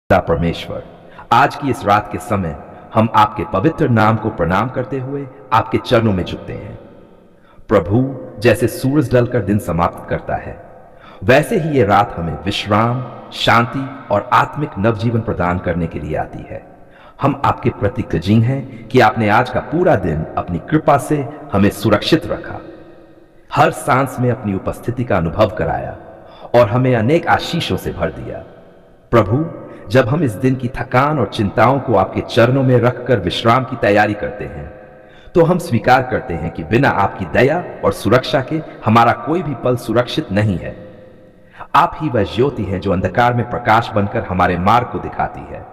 पिता परमेश्वर, आज की इस रात के समय हम आपके पवित्र नाम को प्रणाम करते हुए आपके चरणों में झुकते हैं। प्रभु, जैसे सूरज ढलकर दिन समाप्त करता है, वैसे ही ये रात हमें विश्राम, शांति और आत्मिक नवजीवन प्रदान करने के लिए आती है। हम आपके प्रति कृतज्ञ हैं कि आपने आज का पूरा दिन अपनी कृपा से हमें सुरक्षित रखा, हर सांस में अपनी उपस्थिति का अनुभव कराया और हमें अनेक आशीषों से भर दिया। प्रभु, जब हम इस दिन की थकान और चिंताओं को आपके चरणों में रखकर विश्राम की तैयारी करते हैं, तो हम स्वीकार करते हैं कि बिना आपकी दया और सुरक्षा के हमारा कोई भी पल सुरक्षित नहीं है। आप ही वह ज्योति हैं जो अंधकार में प्रकाश बनकर हमारे मार्ग को दिखाती है।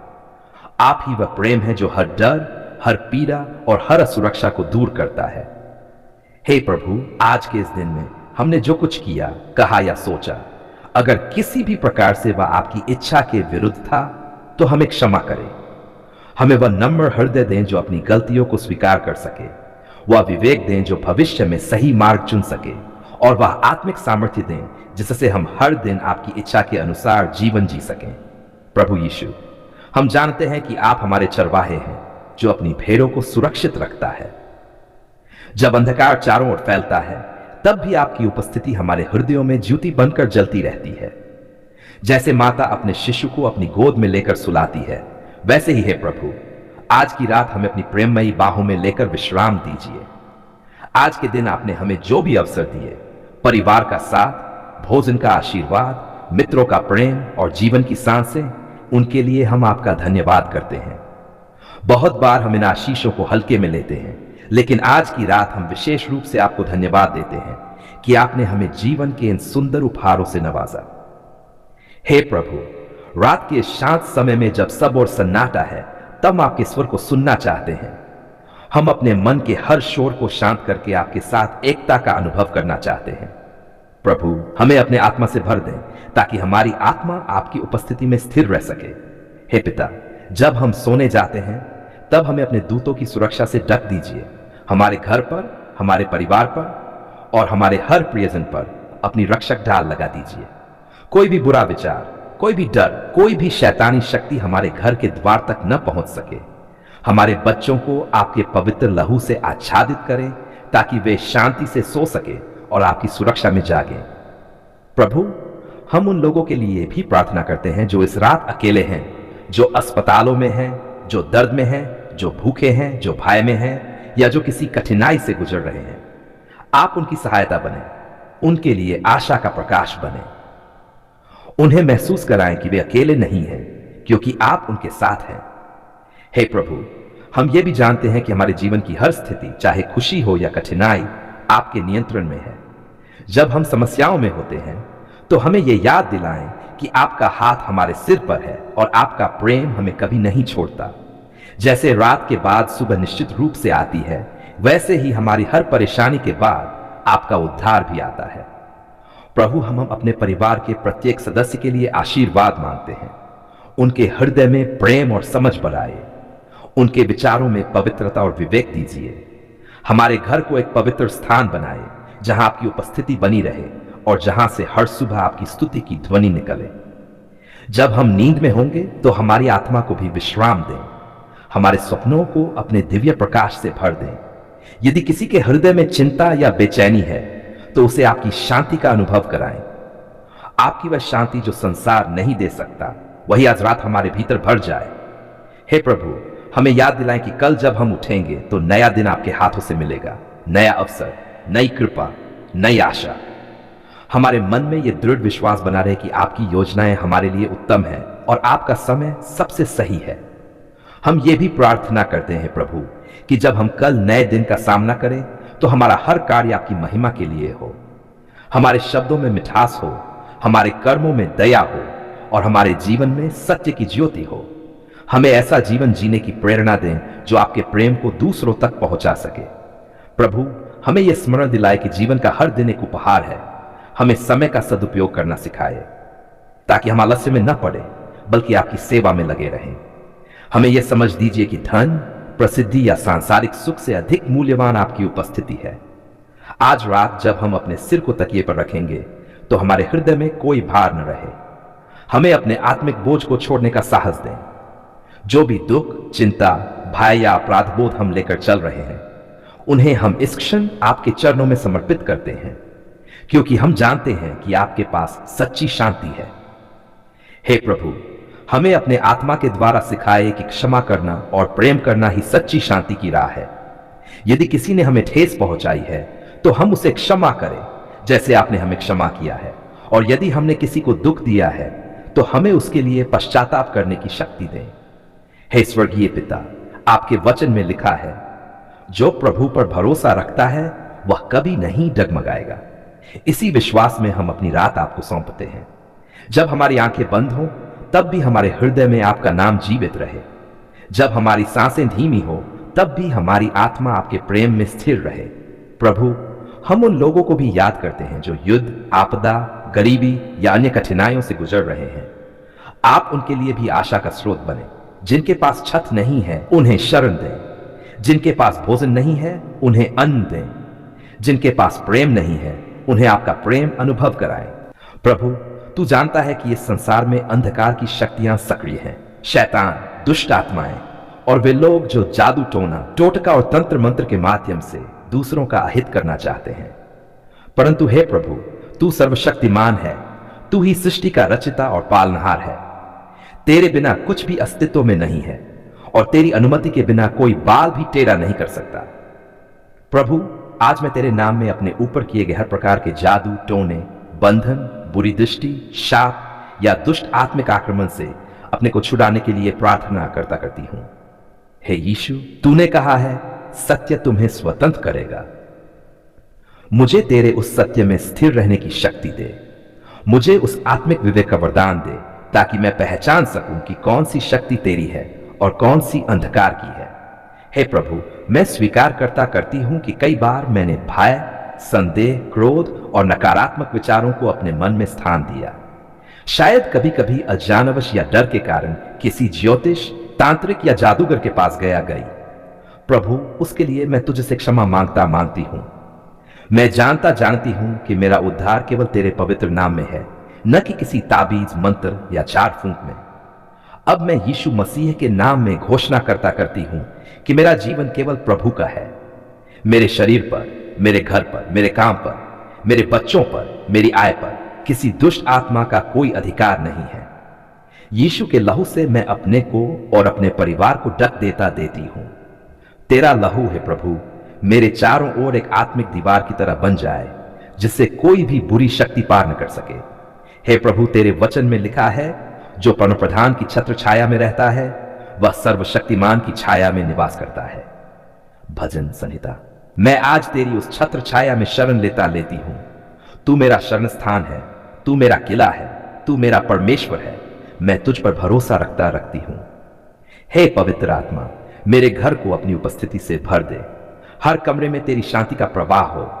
आप ही वह प्रेम है जो हर डर, हर पीड़ा और हर असुरक्षा को दूर करता है। हे प्रभु, आज के इस दिन में हमने जो कुछ किया, कहा या सोचा, अगर किसी भी प्रकार से वह आपकी इच्छा के विरुद्ध था, तो हमें क्षमा करें। हमें वह नम्र हृदय दें जो अपनी गलतियों को स्वीकार कर सके, वह विवेक दें जो भविष्य में सही मार्ग चुन सके, और वह आत्मिक सामर्थ्य दें जिससे हम हर दिन आपकी इच्छा के अनुसार जीवन जी सकें। प्रभु यीशु, हम जानते हैं कि आप हमारे चरवाहे हैं जो अपनी भेड़ों को सुरक्षित रखता है। जब अंधकार चारों ओर फैलता है, तब भी आपकी उपस्थिति हमारे हृदयों में ज्योति बनकर जलती रहती है। जैसे माता अपने शिशु को अपनी गोद में लेकर सुलाती है, वैसे ही है प्रभु, आज की रात हमें अपनी प्रेममयी बाहों में लेकर विश्राम दीजिए। आज के दिन आपने हमें जो भी अवसर दिए, परिवार का साथ, भोजन का आशीर्वाद, मित्रों का प्रेम और जीवन की सांसें, उनके लिए हम आपका धन्यवाद करते हैं। बहुत बार हम इन आशीषों को हल्के में लेते हैं, लेकिन आज की रात हम विशेष रूप से आपको धन्यवाद देते हैं कि आपने हमें जीवन के इन सुंदर उपहारों से नवाजा। हे प्रभु, रात के शांत समय में जब सब और सन्नाटा है, तब आपके स्वर को सुनना चाहते हैं। हम अपने मन के हर शोर को शांत करके आपके साथ एकता का अनुभव करना चाहते हैं। प्रभु, हमें अपने आत्मा से भर दें ताकि हमारी आत्मा आपकी उपस्थिति में स्थिर रह सके। हे पिता, जब हम सोने जाते हैं, तब हमें अपने दूतों की सुरक्षा से ढक दीजिए। हमारे घर पर, हमारे परिवार पर और हमारे हर प्रियजन पर अपनी रक्षक ढाल लगा दीजिए। कोई भी बुरा विचार, कोई भी डर, कोई भी शैतानी शक्ति हमारे घर के द्वार तक न पहुंच सके। हमारे बच्चों को आपके पवित्र लहू से आच्छादित करें ताकि वे शांति से सो सके और आपकी सुरक्षा में जागे। प्रभु, हम उन लोगों के लिए भी प्रार्थना करते हैं जो इस रात अकेले हैं, जो अस्पतालों में हैं, जो दर्द में हैं, जो भूखे हैं, जो भय में हैं या जो किसी कठिनाई से गुजर रहे हैं। आप उनकी सहायता बने, उनके लिए आशा का प्रकाश बने। उन्हें महसूस कराएं कि वे अकेले नहीं हैं, क्योंकि आप उनके साथ हैं। हे प्रभु, हम ये भी जानते हैं कि हमारे जीवन की हर स्थिति, चाहे खुशी हो या कठिनाई, आपके नियंत्रण में है। जब हम समस्याओं में होते हैं, तो हमें यह याद दिलाएं कि आपका हाथ हमारे सिर पर है और आपका प्रेम हमें कभी नहीं छोड़ता। जैसे रात के बाद सुबह निश्चित रूप से आती है, वैसे ही हमारी हर परेशानी के बाद आपका उद्धार भी आता है। प्रभु, हम अपने परिवार के प्रत्येक सदस्य के लिए आशीर्वाद मांगते हैं। उनके हृदय में प्रेम और समझ बढ़ाए, उनके विचारों में पवित्रता और विवेक दीजिए। हमारे घर को एक पवित्र स्थान बनाए जहां आपकी उपस्थिति बनी रहे और जहां से हर सुबह आपकी स्तुति की ध्वनि निकले। जब हम नींद में होंगे, तो हमारी आत्मा को भी विश्राम दें। हमारे सपनों को अपने दिव्य प्रकाश से भर दें। यदि किसी के हृदय में चिंता या बेचैनी है, तो उसे आपकी शांति का अनुभव कराएं। आपकी वह शांति जो संसार नहीं दे सकता, वही आज रात हमारे भीतर भर जाए। हे प्रभु, हमें याद दिलाएं कि कल जब हम उठेंगे, तो नया दिन आपके हाथों से मिलेगा, नया अवसर, नई कृपा, नई आशा। हमारे मन में यह दृढ़ विश्वास बना रहे कि आपकी योजनाएं हमारे लिए उत्तम है और आपका समय सबसे सही है। हम ये भी प्रार्थना करते हैं प्रभु कि जब हम कल नए दिन का सामना करें, तो हमारा हर कार्य आपकी महिमा के लिए हो। हमारे शब्दों में मिठास हो, हमारे कर्मों में दया हो और हमारे जीवन में सत्य की ज्योति हो। हमें ऐसा जीवन जीने की प्रेरणा दें जो आपके प्रेम को दूसरों तक पहुंचा सके। प्रभु, हमें यह स्मरण दिलाए कि जीवन का हर दिन एक उपहार है। हमें समय का सदुपयोग करना सिखाए ताकि हम आलस्य में न पड़े, बल्कि आपकी सेवा में लगे रहें। हमें यह समझ दीजिए कि धन, प्रसिद्धि या सांसारिक सुख से अधिक मूल्यवान आपकी उपस्थिति है। आज रात जब हम अपने सिर को तकिए पर रखेंगे, तो हमारे हृदय में कोई भार न रहे। हमें अपने आत्मिक बोझ को छोड़ने का साहस दें। जो भी दुख, चिंता, भय या अपराध बोध हम लेकर चल रहे हैं, उन्हें हम इस क्षण आपके चरणों में समर्पित करते हैं, क्योंकि हम जानते हैं कि आपके पास सच्ची शांति है। हे प्रभु, हमें अपने आत्मा के द्वारा सिखाए कि क्षमा करना और प्रेम करना ही सच्ची शांति की राह है। यदि किसी ने हमें ठेस पहुंचाई है तो हम उसे क्षमा करें, जैसे आपने हमें क्षमा किया है। और यदि हमने किसी को दुख दिया है तो हमें उसके लिए पश्चाताप करने की शक्ति दें। हे स्वर्गीय पिता, आपके वचन में लिखा है, जो प्रभु पर भरोसा रखता है वह कभी नहीं डगमगाएगा। इसी विश्वास में हम अपनी रात आपको सौंपते हैं। जब हमारी आंखें बंद हों तब भी हमारे हृदय में आपका नाम जीवित रहे। जब हमारी सांसें धीमी हो तब भी हमारी आत्मा आपके प्रेम में स्थिर रहे। प्रभु, हम उन लोगों को भी याद करते हैं जो युद्ध, आपदा, गरीबी या अन्य कठिनाइयों से गुजर रहे हैं। आप उनके लिए भी आशा का स्रोत बने। जिनके पास छत नहीं है उन्हें शरण दें। जिनके पास भोजन नहीं है उन्हें अन्न दें। जिनके पास प्रेम नहीं है उन्हें आपका प्रेम अनुभव कराएं। प्रभु, तू जानता है कि इस संसार में अंधकार की शक्तियां सक्रिय हैं। शैतान, दुष्ट आत्माएं और वे लोग जो जादू टोना, टोटका और तंत्र मंत्र के माध्यम से दूसरों का अहित करना चाहते हैं। परंतु हे प्रभु, तू सर्वशक्तिमान है। तू ही सृष्टि का रचिता और पालनहार है। तेरे बिना कुछ भी अस्तित्व में नहीं है और तेरी अनुमति के बिना कोई बाल भी टेढ़ा नहीं कर सकता। प्रभु, आज मैं तेरे नाम में अपने ऊपर किए गए हर प्रकार के जादू टोने, बंधन, बुरी दृष्टि, शाप या दुष्ट आत्मिक आक्रमण से अपने को छुड़ाने के लिए प्रार्थना करती हूं। हे यीशु, तूने कहा है सत्य तुम्हें स्वतंत्र करेगा। मुझे तेरे उस सत्य में स्थिर रहने की शक्ति दे। मुझे उस आत्मिक विवेक का वरदान दे ताकि मैं पहचान सकूं कि कौन सी शक्ति तेरी है और कौन सी अंधकार की है। हे प्रभु, मैं स्वीकार करती हूं कि कई बार मैंने भय, संदेह, क्रोध और नकारात्मक विचारों को अपने मन में स्थान दिया। शायद कभी कभी अज्ञानवश या डर के कारण किसी ज्योतिष, तांत्रिक या जादूगर के पास गई। प्रभु, उसके लिए मैं तुझसे क्षमा मांगती हूं। मैं जानती हूं कि मेरा उद्धार केवल तेरे पवित्र नाम में है, न कि किसी ताबीज, मंत्र या झाड़ फूंक में। अब मैं यीशु मसीह के नाम में घोषणा करती हूं कि मेरा जीवन केवल प्रभु का है। मेरे शरीर पर, मेरे घर पर, मेरे काम पर, मेरे बच्चों पर, मेरी आय पर किसी दुष्ट आत्मा का कोई अधिकार नहीं है। यीशु के लहू से मैं अपने को और अपने परिवार को ढक देती हूं। तेरा लहू है प्रभु, मेरे चारों ओर एक आत्मिक दीवार की तरह बन जाए, जिससे कोई भी बुरी शक्ति पार न कर सके। हे प्रभु, तेरे वचन में लिखा है, जो परम प्रधान की छत्र छाया में रहता है वह सर्वशक्तिमान की छाया में निवास करता है। भजन संहिता। मैं आज तेरी उस छत्र छाया में शरण लेती हूं। तू मेरा शरण स्थान है, तू मेरा किला है, तू मेरा परमेश्वर है। मैं तुझ पर भरोसा रखती हूं। हे पवित्र आत्मा, मेरे घर को अपनी उपस्थिति से भर दे। हर कमरे में तेरी शांति का प्रवाह हो।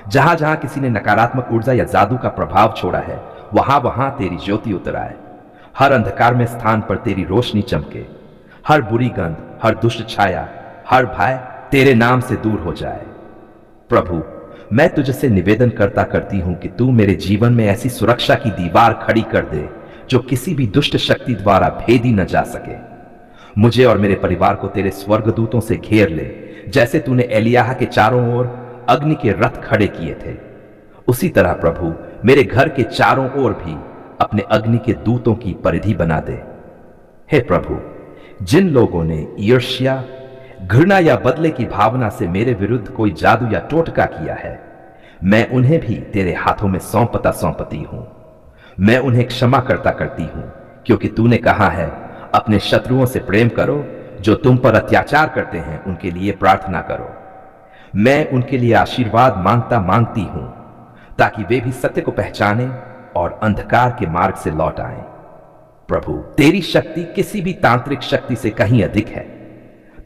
जहां जहां किसी ने नकारात्मक ऊर्जा या जादू का प्रभाव छोड़ा है, वहां वहां तेरी ज्योति उतर आए। हर अंधकार में स्थान पर तेरी रोशनी चमके। हर बुरी गंध, हर दुष्ट छाया, हर भय तेरे नाम से दूर हो जाए। प्रभु, मैं तुझसे निवेदन करती हूं कि तू मेरे जीवन में ऐसी सुरक्षा की दीवार खड़ी कर दे जो किसी भी दुष्ट शक्ति द्वारा भेदी न जा सके। मुझे और मेरे परिवार को तेरे स्वर्गदूतों से घेर ले, जैसे तूने एलियाह के चारों ओर अग्नि के रथ खड़े किए थे। उसी तरह प्रभु, मेरे घर के चारों ओर भी अपने अग्नि के दूतों की परिधि बना दे। हे प्रभु, जिन लोगों ने ईर्ष्या, घृणा या बदले की भावना से मेरे विरुद्ध कोई जादू या टोटका किया है, मैं उन्हें भी तेरे हाथों में सौंपती हूं। मैं उन्हें क्षमा करती हूं, क्योंकि तूने कहा है, अपने शत्रुओं से प्रेम करो, जो तुम पर अत्याचार करते हैं उनके लिए प्रार्थना करो। मैं उनके लिए आशीर्वाद मांगती हूं, ताकि वे भी सत्य को पहचानें और अंधकार के मार्ग से लौट आएं। प्रभु, तेरी शक्ति किसी भी तांत्रिक शक्ति से कहीं अधिक है।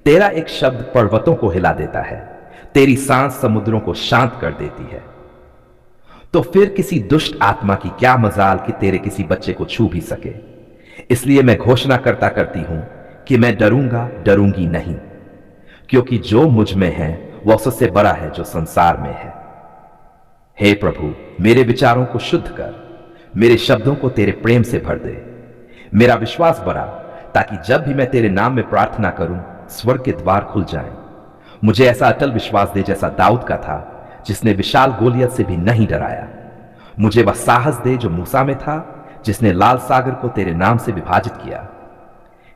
तेरा एक शब्द पर्वतों को हिला देता है, तेरी सांस समुद्रों को शांत कर देती है। तो फिर किसी दुष्ट आत्मा की क्या मजाल कि तेरे किसी बच्चे को छू भी सके। इसलिए मैं घोषणा करती हूं कि मैं डरूंगी नहीं, क्योंकि जो मुझ में है वह उससे बड़ा है जो संसार में है। हे प्रभु, मेरे विचारों को शुद्ध कर, मेरे शब्दों को तेरे प्रेम से भर दे। मेरा विश्वास बढ़ा, ताकि जब भी मैं तेरे नाम में प्रार्थना करूं, स्वर्ग के द्वार खुल जाएं। मुझे ऐसा अटल विश्वास दे जैसा दाऊद का था, जिसने विशाल गोलियत से भी नहीं डराया। मुझे वह साहस दे जो मूसा में था, जिसने लाल सागर को तेरे नाम से विभाजित किया।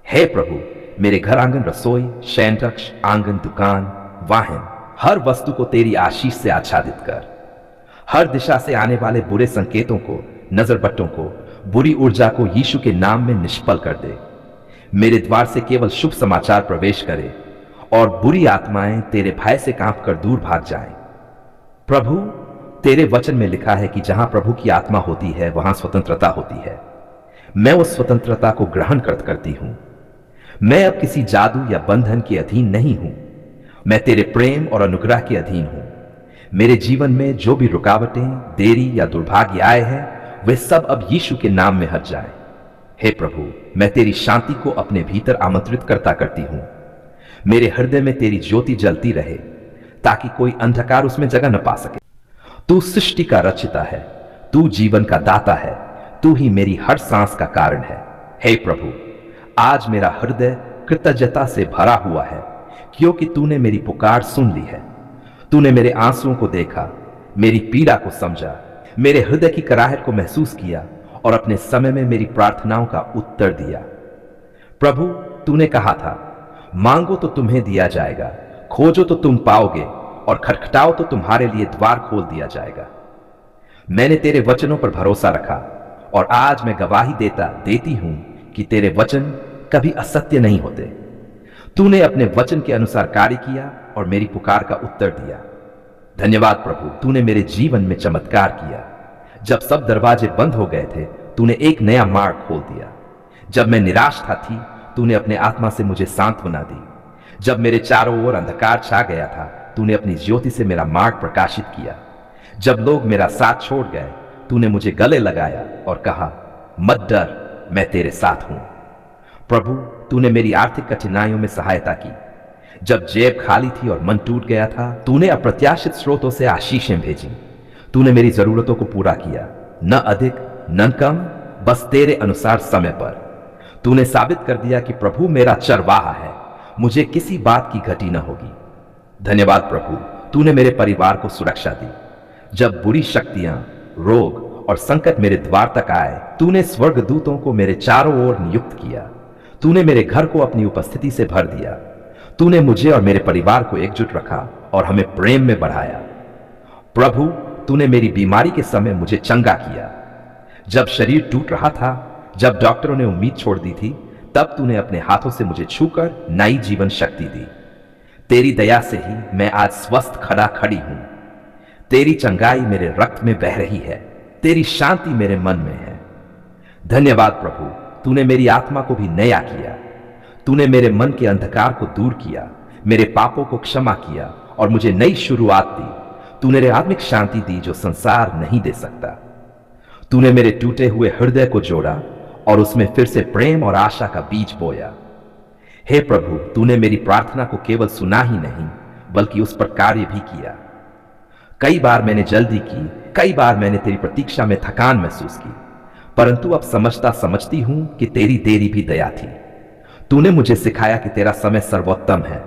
हे प्रभु, मेरे घर आंगन, रसोई, शयन कक्ष, आंगन, दुकान, वाहन, हर वस्तु को तेरी आशीष से आच्छादित कर। हर दिशा से आने वाले बुरे संकेतों को, नजरबट्टों को, बुरी ऊर्जा को यीशु के नाम में निष्फल कर दे। मेरे द्वार से केवल शुभ समाचार प्रवेश करे और बुरी आत्माएं तेरे भय से कांपकर दूर भाग जाएं। प्रभु, तेरे वचन में लिखा है कि जहां प्रभु की आत्मा होती है, वहां स्वतंत्रता होती है। मैं उस स्वतंत्रता को ग्रहण करती हूं। मैं अब किसी जादू या बंधन के अधीन नहीं हूं। मैं तेरे प्रेम और अनुग्रह के अधीन हूं। मेरे जीवन में जो भी रुकावटें, देरी या दुर्भाग्य आए हैं, वे सब अब यीशु के नाम में हट जाएं। हे प्रभु, मैं तेरी शांति को अपने भीतर आमंत्रित करती हूं। मेरे हृदय में तेरी ज्योति जलती रहे, ताकि कोई अंधकार उसमें जगह न पा सके। तू सृष्टि का रचिता है, तू जीवन का दाता है, तू ही मेरी हर सांस का कारण है। हे प्रभु, आज मेरा हृदय कृतज्ञता से भरा हुआ है, क्योंकि तूने मेरी पुकार सुन ली है। तूने मेरे आंसुओं को देखा, मेरी पीड़ा को समझा, मेरे हृदय की कराहट को महसूस किया और अपने समय में मेरी प्रार्थनाओं का उत्तर दिया। प्रभु, तूने कहा था, मांगो तो तुम्हें दिया जाएगा, खोजो तो तुम पाओगे और खटखटाओ तो तुम्हारे लिए द्वार खोल दिया जाएगा। मैंने तेरे वचनों पर भरोसा रखा और आज मैं गवाही देती हूं कि तेरे वचन कभी असत्य नहीं होते। तूने अपने वचन के अनुसार कार्य किया और मेरी पुकार का उत्तर दिया। धन्यवाद प्रभु, तूने मेरे जीवन में चमत्कार किया। जब सब दरवाजे बंद हो गए थे, तूने एक नया मार्ग खोल दिया। जब मैं निराश थी, तूने अपने आत्मा से मुझे सांत्वना दी। जब मेरे चारों ओर अंधकार छा गया था, तूने अपनी ज्योति से मेरा मार्ग प्रकाशित किया। जब लोग मेरा साथ छोड़ गए, तूने मुझे गले लगाया और कहा, मत डर, मैं तेरे साथ हूं। प्रभु, तूने मेरी आर्थिक कठिनाइयों में सहायता की। जब जेब खाली थी और मन टूट गया था, तूने अप्रत्याशित स्रोतों से आशीषें भेजी। तूने मेरी जरूरतों को पूरा किया, न अधिक न कम, बस तेरे अनुसार समय पर। तूने साबित कर दिया कि प्रभु मेरा चरवाहा है, मुझे किसी बात की घटी न होगी। धन्यवाद प्रभु, तूने मेरे परिवार को सुरक्षा दी। जब बुरी शक्तियां, रोग और संकट मेरे द्वार तक आए, तूने स्वर्गदूतों को मेरे चारों ओर नियुक्त किया। तूने मेरे घर को अपनी उपस्थिति से भर दिया। तूने मुझे और मेरे परिवार को एकजुट रखा और हमें प्रेम में बढ़ाया। प्रभु, तूने मेरी बीमारी के समय मुझे चंगा किया। जब शरीर टूट रहा था, जब डॉक्टरों ने उम्मीद छोड़ दी थी, तब तूने अपने हाथों से मुझे छूकर नई जीवन शक्ति दी। तेरी दया से ही मैं आज स्वस्थ खड़ी हूं। तेरी चंगाई मेरे रक्त में बह रही है, तेरी शांति मेरे मन में है। धन्यवाद प्रभु, तूने मेरी आत्मा को भी नया किया। तूने मेरे मन के अंधकार को दूर किया, मेरे पापों को क्षमा किया और मुझे नई शुरुआत दी। तूने मेरे आत्मिक शांति दी जो संसार नहीं दे सकता। तूने मेरे टूटे हुए हृदय को जोड़ा और उसमें फिर से प्रेम और आशा का बीज बोया। हे प्रभु, तूने मेरी प्रार्थना को केवल सुना ही नहीं, बल्कि उस पर कार्य भी किया। कई बार मैंने जल्दी की, कई बार मैंने तेरी प्रतीक्षा में थकान महसूस की, परंतु अब समझती हूं कि तेरी देरी भी दया थी। तूने मुझे सिखाया कि तेरा समय सर्वोत्तम है।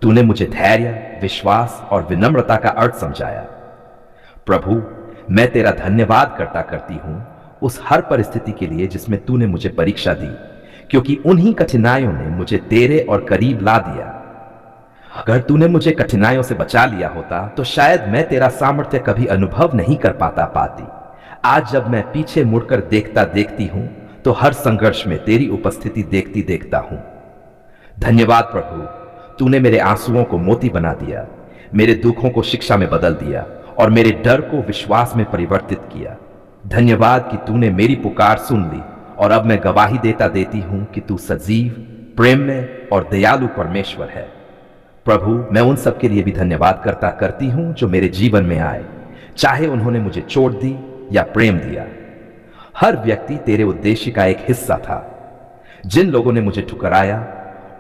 तूने मुझे धैर्य, विश्वास और विनम्रता का अर्थ समझाया। प्रभु, मैं तेरा धन्यवाद करती हूं उस हर परिस्थिति के लिए जिसमें तूने मुझे परीक्षा दी, क्योंकि उन्हीं कठिनाइयों ने मुझे तेरे और करीब ला दिया। अगर तूने मुझे कठिनाइयों से बचा लिया होता, तो शायद मैं तेरा सामर्थ्य कभी अनुभव नहीं कर पाती। आज जब मैं पीछे मुड़कर देखती हूं, तो हर संघर्ष में तेरी उपस्थिति देखता हूं। धन्यवाद प्रभु, तूने मेरे आंसुओं को मोती बना दिया, मेरे दुखों को शिक्षा में बदल दिया और मेरे डर को विश्वास में परिवर्तित किया। धन्यवाद कि तूने मेरी पुकार सुन ली और अब मैं गवाही देती हूं कि तू सजीव, प्रेममय और दयालु परमेश्वर है। प्रभु, मैं उन सब के लिए भी धन्यवाद करती हूं जो मेरे जीवन में आए, चाहे उन्होंने मुझे चोट दी या प्रेम दिया। हर व्यक्ति तेरे उद्देश्य का एक हिस्सा था। जिन लोगों ने मुझे ठुकराया,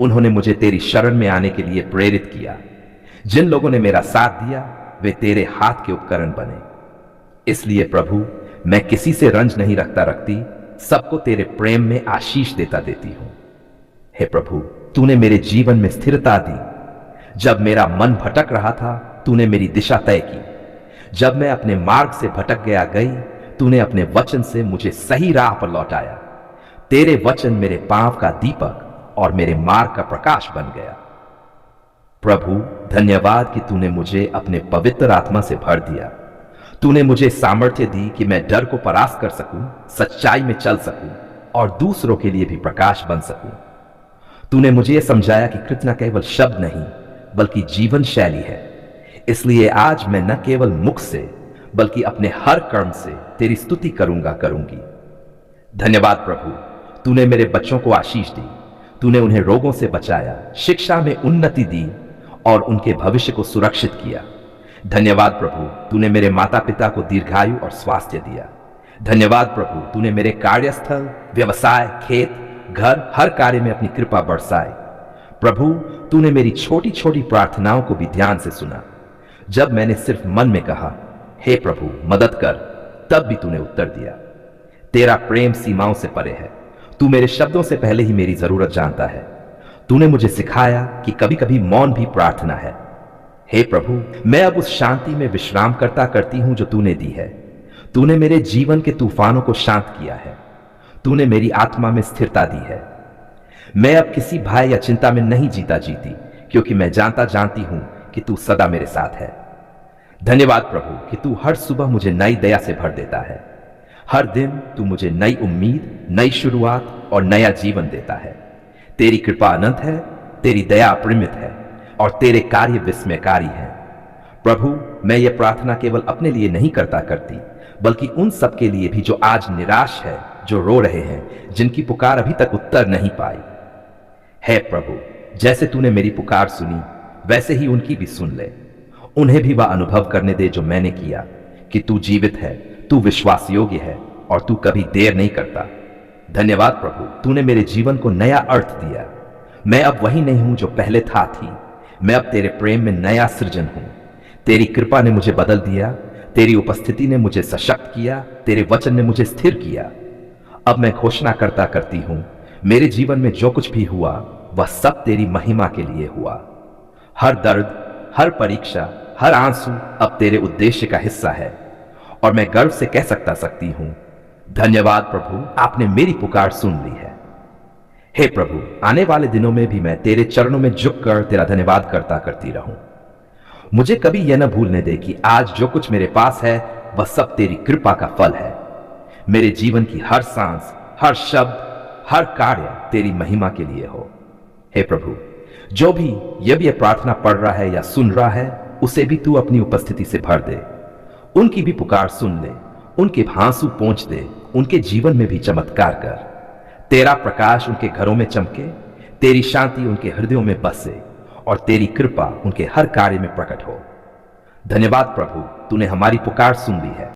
उन्होंने मुझे तेरी शरण में आने के लिए प्रेरित किया। जिन लोगों ने मेरा साथ दिया, वे तेरे हाथ के उपकरण बने। इसलिए प्रभु, मैं किसी से रंज नहीं रखती, सबको तेरे प्रेम में आशीष देता देती हूं। हे प्रभु, तूने मेरे जीवन में स्थिरता दी। जब मेरा मन भटक रहा था, तूने मेरी दिशा तय की। जब मैं अपने मार्ग से भटक गई, तूने अपने वचन से मुझे सही राह पर लौटाया। तेरे वचन मेरे पांव का दीपक और मेरे मार्ग का प्रकाश बन गया। प्रभु, धन्यवाद कि तूने मुझे अपने पवित्र आत्मा से भर दिया। तूने मुझे सामर्थ्य दी कि मैं डर को परास्त कर सकूं, सच्चाई में चल सकूं और दूसरों के लिए भी प्रकाश बन सकूं। तूने मुझे यह समझाया कि कृतज्ञता केवल शब्द नहीं बल्कि जीवन शैली है। इसलिए आज मैं न केवल मुख से बल्कि अपने हर कर्म से तेरी स्तुति करूंगी। धन्यवाद प्रभु, तूने मेरे बच्चों को आशीष दी। तूने उन्हें रोगों से बचाया, शिक्षा में उन्नति दी और उनके भविष्य को सुरक्षित किया। धन्यवाद प्रभु, तूने मेरे माता पिता को दीर्घायु और स्वास्थ्य दिया। धन्यवाद प्रभु, तूने मेरे कार्यस्थल, व्यवसाय, खेत, घर, हर कार्य में अपनी कृपा बरसाई। प्रभु, तूने मेरी छोटी छोटी प्रार्थनाओं को भी ध्यान से सुना। जब मैंने सिर्फ मन में कहा, हे प्रभु मदद कर, तब भी तूने उत्तर दिया। तेरा प्रेम सीमाओं से परे है। तू मेरे शब्दों से पहले ही मेरी जरूरत जानता है। तूने मुझे सिखाया कि कभी कभी मौन भी प्रार्थना है। हे प्रभु, मैं अब उस शांति में विश्राम करती हूं जो तूने दी है। तूने मेरे जीवन के तूफानों को शांत किया है। तूने मेरी आत्मा में स्थिरता दी है। मैं अब किसी भय या चिंता में नहीं जीती, क्योंकि मैं जानती हूं कि तू सदा मेरे साथ है। धन्यवाद प्रभु कि तू हर सुबह मुझे नई दया से भर देता है। हर दिन तू मुझे नई उम्मीद, नई शुरुआत और नया जीवन देता है। तेरी कृपा अनंत है, तेरी दया अपरिमित है और तेरे कार्य विस्मयकारी हैं। प्रभु, मैं ये प्रार्थना केवल अपने लिए नहीं करती बल्कि उन सब के लिए भी जो आज निराश है, जो रो रहे हैं, जिनकी पुकार अभी तक उत्तर नहीं पाई। है प्रभु, जैसे तूने मेरी पुकार सुनी वैसे ही उनकी भी सुन ले। उन्हें भी वह अनुभव करने दे जो मैंने किया, कि तू जीवित है, तू विश्वास योग्य है और तू कभी देर नहीं करता। धन्यवाद प्रभु, तूने मेरे जीवन को नया अर्थ दिया। मैं अब वही नहीं हूं जो पहले थी। मैं अब तेरे प्रेम में नया सृजन हूं। तेरी कृपा ने मुझे बदल दिया। तेरी उपस्थिति ने मुझे सशक्त किया। तेरे वचन ने मुझे स्थिर किया। अब मैं घोषणा करती हूं, मेरे जीवन में जो कुछ भी हुआ वह सब तेरी महिमा के लिए हुआ। हर दर्द, हर परीक्षा, हर आंसू अब तेरे उद्देश्य का हिस्सा है और मैं गर्व से कह सकती हूं, धन्यवाद प्रभु, आपने मेरी पुकार सुन ली है। हे प्रभु, आने वाले दिनों में भी मैं तेरे चरणों में झुककर तेरा धन्यवाद करती रहूं। मुझे कभी यह न भूलने दे कि आज जो कुछ मेरे पास है वह सब तेरी कृपा का फल है। मेरे जीवन की हर सांस, हर शब्द, हर कार्य तेरी महिमा के लिए हो। हे प्रभु, जो भी यह प्रार्थना पढ़ रहा है या सुन रहा है, उसे भी तू अपनी उपस्थिति से भर दे। उनकी भी पुकार सुन ले, उनके आंसू पोंछ दे, उनके जीवन में भी चमत्कार कर। तेरा प्रकाश उनके घरों में चमके, तेरी शांति उनके हृदयों में बसे और तेरी कृपा उनके हर कार्य में प्रकट हो। धन्यवाद प्रभु, तूने हमारी पुकार सुन ली है।